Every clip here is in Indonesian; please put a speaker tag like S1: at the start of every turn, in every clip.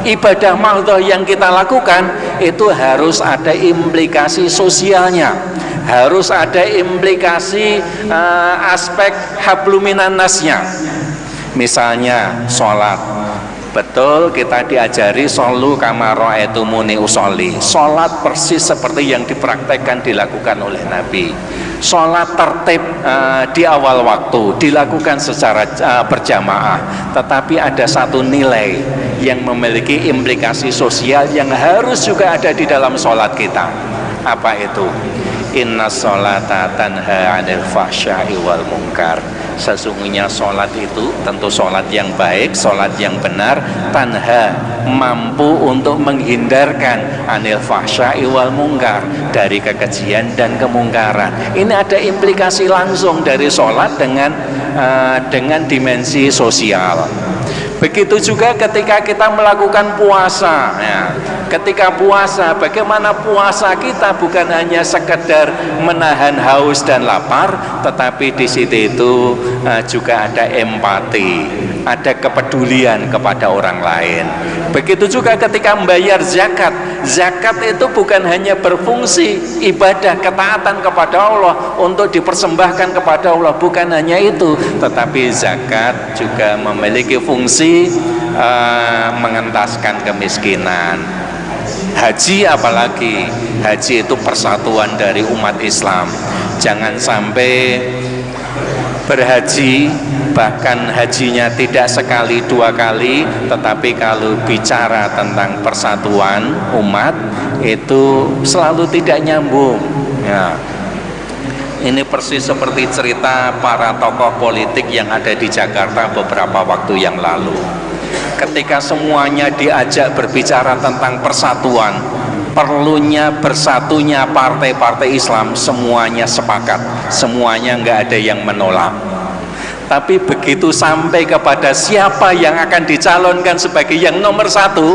S1: ibadah mahdhah yang kita lakukan itu harus ada implikasi sosialnya, harus ada implikasi aspek habluminan nasnya. Misalnya sholat, betul kita diajari sholu kama ra'aitumuni usolli, sholat persis seperti yang dipraktekkan dilakukan oleh Nabi. Sholat tertib di awal waktu dilakukan secara berjamaah, tetapi ada satu nilai yang memiliki implikasi sosial yang harus juga ada di dalam sholat kita. Apa itu? Inna sholata tanha 'anil fahsya'i wal munkar. Sesungguhnya sholat itu, tentu sholat yang baik, sholat yang benar, tanha, mampu untuk menghindarkan 'anil fahsya'i wal munkar, dari kekejian dan kemungkaran. Ini ada implikasi langsung dari sholat dengan dimensi sosial. Begitu juga ketika kita melakukan puasa ya. Ketika puasa, bagaimana puasa kita bukan hanya sekedar menahan haus dan lapar, tetapi di situ itu juga ada empati, ada kepedulian kepada orang lain. Begitu juga ketika membayar zakat. Zakat itu bukan hanya berfungsi ibadah ketaatan kepada Allah untuk dipersembahkan kepada Allah, bukan hanya itu, tetapi zakat juga memiliki fungsi mengentaskan kemiskinan. Haji apalagi, haji itu persatuan dari umat Islam. Jangan sampai berhaji, bahkan hajinya tidak sekali dua kali, tetapi kalau bicara tentang persatuan umat itu selalu tidak nyambung ya. Ini persis seperti cerita para tokoh politik yang ada di Jakarta beberapa waktu yang lalu. Ketika semuanya diajak berbicara tentang persatuan, perlunya bersatunya partai-partai Islam, semuanya sepakat, semuanya nggak ada yang menolak. Tapi begitu sampai kepada siapa yang akan dicalonkan sebagai yang nomor satu,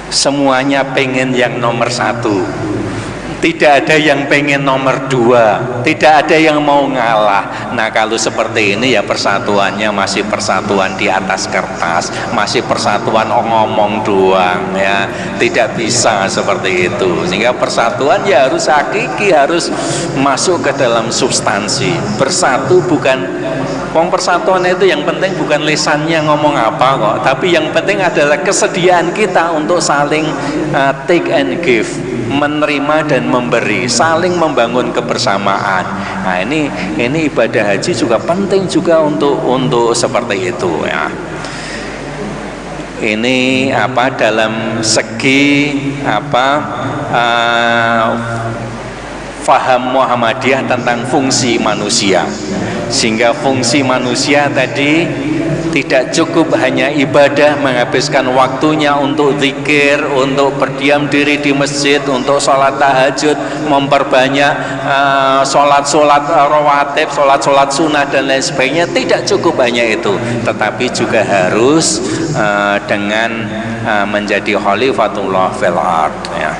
S1: semuanya pengen yang nomor satu. Tidak ada yang pengen nomor dua, tidak ada yang mau ngalah. Nah kalau seperti ini ya persatuannya masih persatuan di atas kertas, masih persatuan ngomong doang ya, tidak bisa seperti itu. Sehingga persatuan ya harus hakiki, harus masuk ke dalam substansi. Bersatu bukan, persatuan itu yang penting bukan lisannya ngomong apa kok, tapi yang penting adalah kesediaan kita untuk saling take and give, menerima dan memberi, saling membangun kebersamaan. Nah ini ibadah haji juga penting juga untuk seperti itu ya. Ini dalam segi faham Muhammadiyah tentang fungsi manusia, sehingga fungsi manusia tadi tidak cukup hanya ibadah, menghabiskan waktunya untuk zikir, untuk berdiam diri di masjid, untuk sholat tahajud, memperbanyak sholat rawatib, sholat sunnah dan lain sebagainya. Tidak cukup hanya itu, tetapi juga harus dengan menjadi khalifatullah fil ard ya.